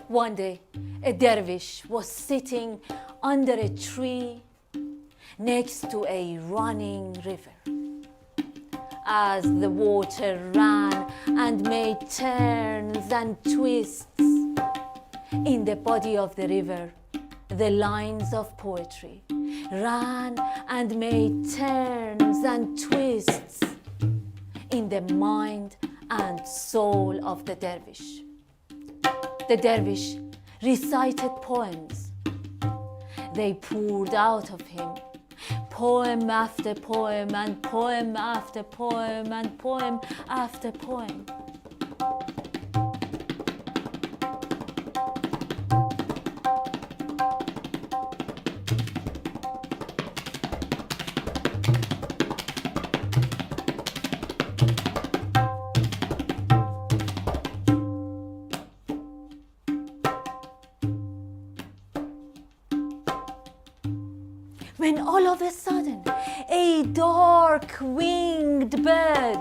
One day, a dervish was sitting under a tree next to a running river. As the water ran and made turns and twists in the body of the river, the lines of poetry ran and made turns and twists in the mind and soul of the dervish. The dervish recited poems. They poured out of him, poem after poem and poem after poem and poem after poem. When all of a sudden, a dark winged bird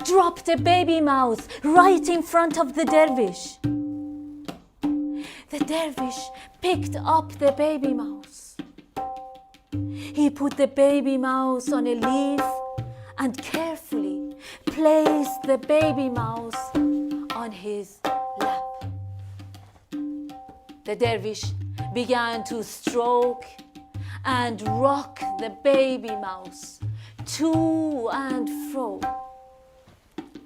dropped a baby mouse right in front of the dervish. The dervish picked up the baby mouse. He put the baby mouse on a leaf and carefully placed the baby mouse on his lap. The dervish began to stroke and rock the baby mouse to and fro,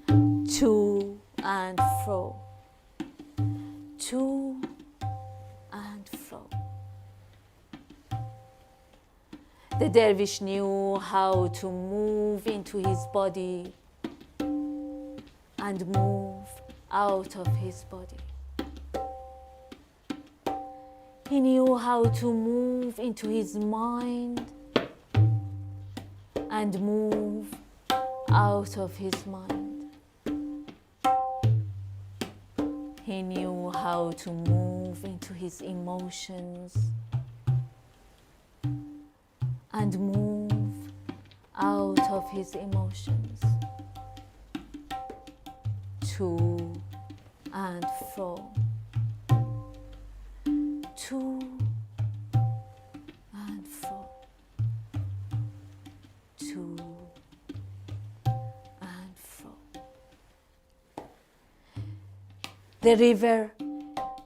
to and fro, to and fro. The dervish knew how to move into his body and move out of his body. He knew how to move into his mind and move out of his mind. He knew how to move into his emotions and move out of his emotions, to and fro, to and fro, to and fro. The river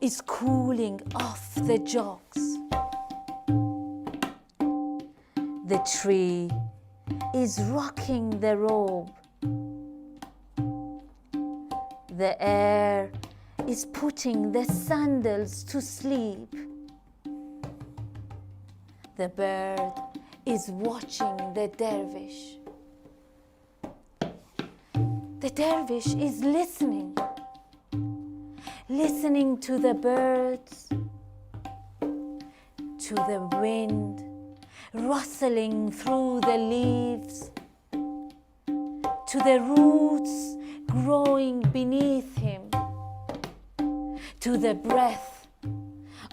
is cooling off the jogs. The tree is rocking the robe. The air is putting the sandals to sleep. The bird is watching the dervish. The dervish is listening to the birds, to the wind rustling through the leaves, to the roots growing beneath him, to the breath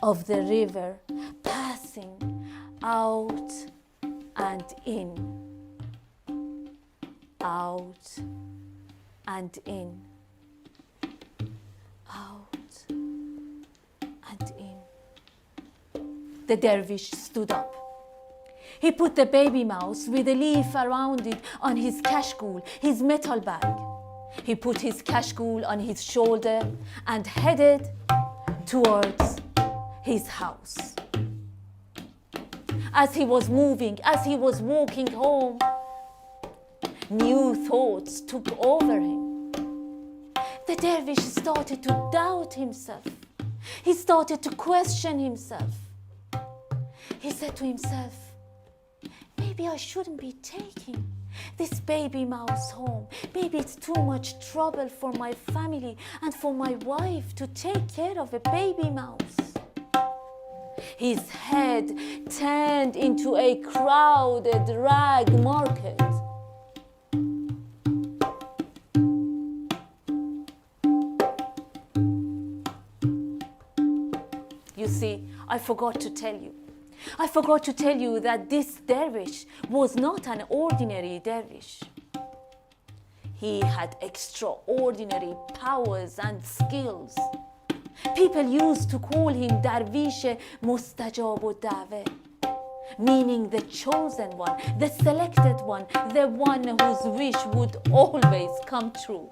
of the river passing out and in, out and in, out and in. The dervish stood up. He put the baby mouse with a leaf around it on his kashkool, his metal bag. He put his kashkool on his shoulder and headed towards his house. As he was moving, as he was walking home, new thoughts took over him. The dervish started to doubt himself. He started to question himself. He said to himself, maybe I shouldn't be taking this baby mouse home. Maybe it's too much trouble for my family and for my wife to take care of a baby mouse. His head turned into a crowded rag market. You see, I forgot to tell you. I forgot to tell you that this dervish was not an ordinary dervish. He had extraordinary powers and skills. People used to call him Darvish Mustajab Daweh, meaning the chosen one, the selected one, the one whose wish would always come true.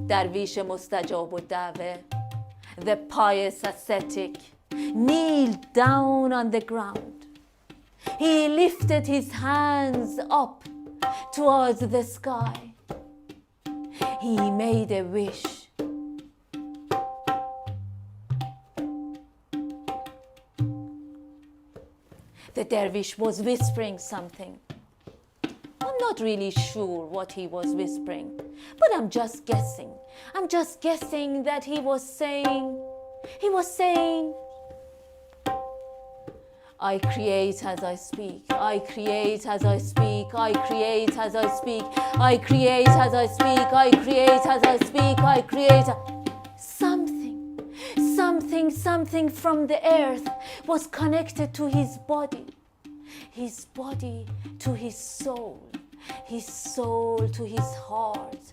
Darvish Mustajab Daweh, the pious ascetic, kneeled down on the ground. He lifted his hands up towards the sky. He made a wish. The dervish was whispering something. I'm not really sure what he was whispering, but I'm just guessing. I'm just guessing that he was saying, I create as I speak, I create as I speak, I create as I speak, I create as I speak, I create as I speak, I create. Something from the earth was connected to his body to his soul to his heart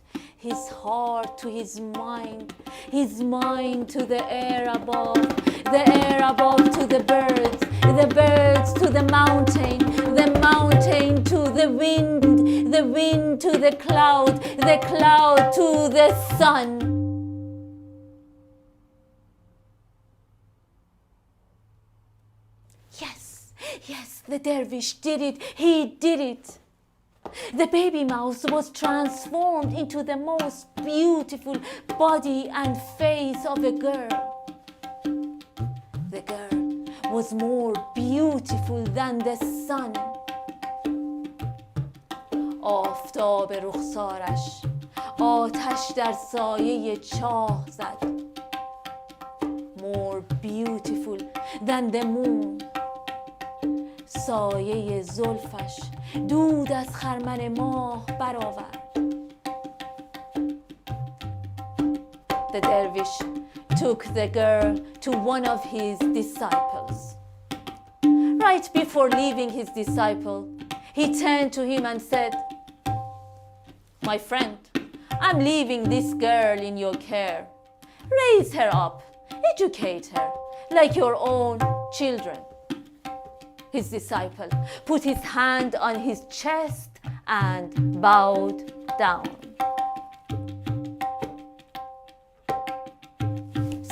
to his mind to the air above to the birds to the mountain to the wind to the cloud to the sun. Yes, the dervish did it. He did it. The baby mouse was transformed into the most beautiful body and face of a girl. The girl was more beautiful than the sun. آفتاب رخسارش آتش در سایه چاه زد. More beautiful than the moon. سایه زلفش دود از خرمن ماه برآورد. The dervish took the girl to one of his disciples. Right before leaving his disciple, he turned to him and said, "My friend, I'm leaving this girl in your care. Raise her up, educate her like your own children." His disciple put his hand on his chest and bowed down.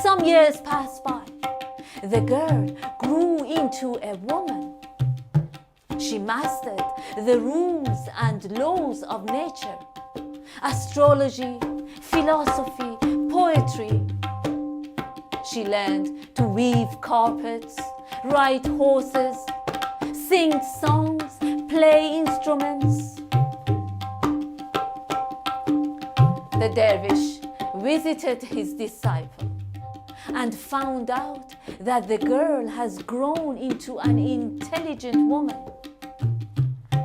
Some years passed by. The girl grew into a woman. She mastered the rules and laws of nature, astrology, philosophy, poetry. She learned to weave carpets, ride horses, sing songs, play instruments. The dervish visited his disciple and found out that the girl has grown into an intelligent woman.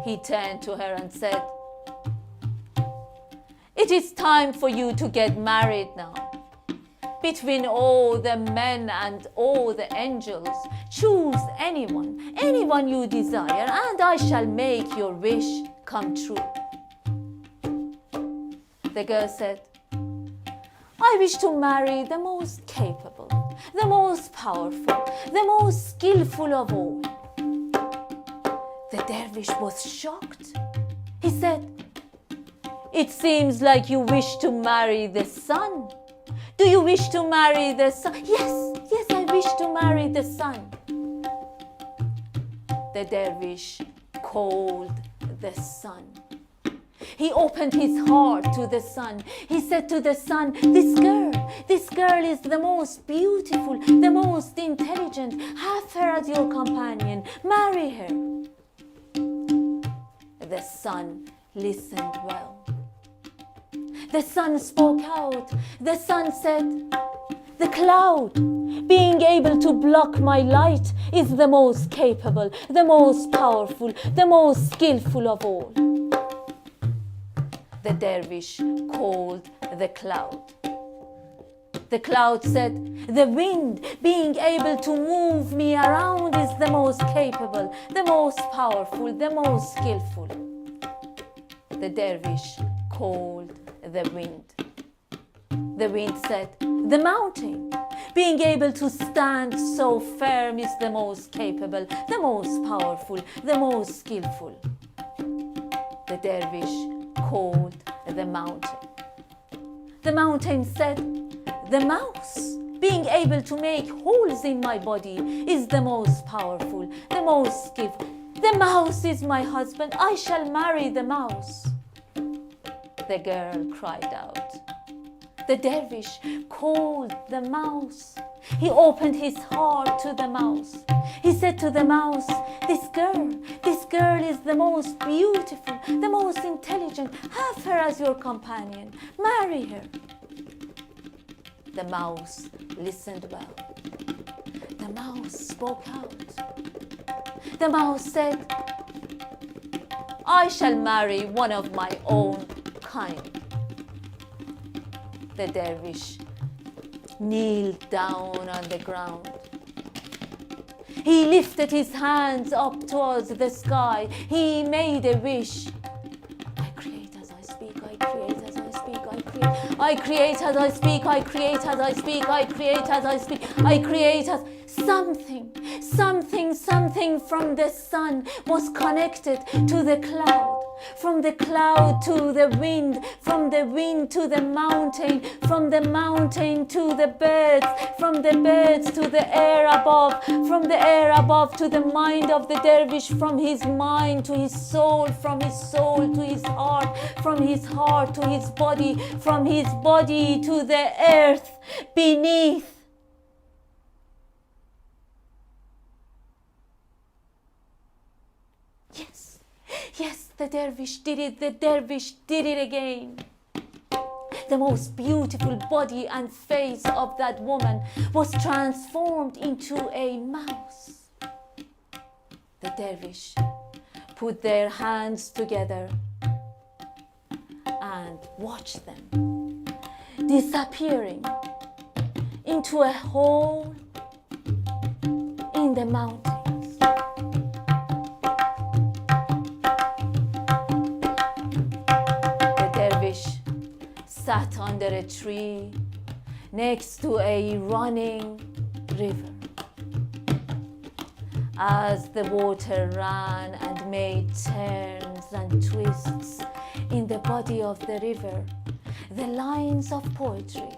He turned to her and said, "It is time for you to get married now. Between all the men and all the angels, choose anyone you desire, and I shall make your wish come true." The girl said, "I wish to marry the most capable, the most powerful, the most skillful of all." The dervish was shocked. He said, "It seems like you wish to marry the sun. Do you wish to marry the sun?" Yes, I wish to marry the sun." The dervish called the sun. He opened his heart to the sun. He said to the sun, this girl is the most beautiful, the most intelligent. Have her as your companion. Marry her." The sun listened well. The sun spoke out. The sun said, "The cloud, being able to block my light, is the most capable, the most powerful, the most skillful of all." The dervish called the cloud. The cloud said, "The wind, being able to move me around, is the most capable, the most powerful, the most skillful." The dervish called the wind. The wind said, "The mountain, being able to stand so firm, is the most capable, the most powerful, the most skillful." The dervish called the mountain. The mountain said, "The mouse, being able to make holes in my body, is the most powerful, the most skillful. The mouse is my husband. I shall marry the mouse." The girl cried out. The dervish called the mouse. He opened his heart to the mouse. He said to the mouse, this girl is the most beautiful, the most intelligent. Have her as your companion. Marry her." The mouse listened well. The mouse spoke out. The mouse said, "I shall marry one of my own kind." The dervish kneeled down on the ground. He lifted his hands up towards the sky. He made a wish. "I create as I speak, I create as I speak, I create. I create as I speak, I create as I speak, I create as I speak, I create as..." Something from the sun was connected to the cloud. From the cloud to the wind, from the wind to the mountain, from the mountain to the birds, from the birds to the air above, from the air above to the mind of the dervish, from his mind to his soul, from his soul to his heart, from his heart to his body, from his body to the earth beneath. Yes, the dervish did it. The dervish did it again. The most beautiful body and face of that woman was transformed into a mouse. The dervish put their hands together and watched them disappearing into a hole in the mountain. Sat under a tree next to a running river. As the water ran and made turns and twists in the body of the river, the lines of poetry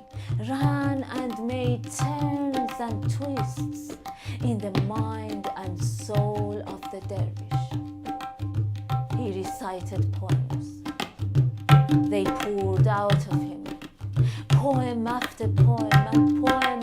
ran and made turns and twists in the mind and soul of the dervish. He recited poems. They poured out of him, poem after poem and poem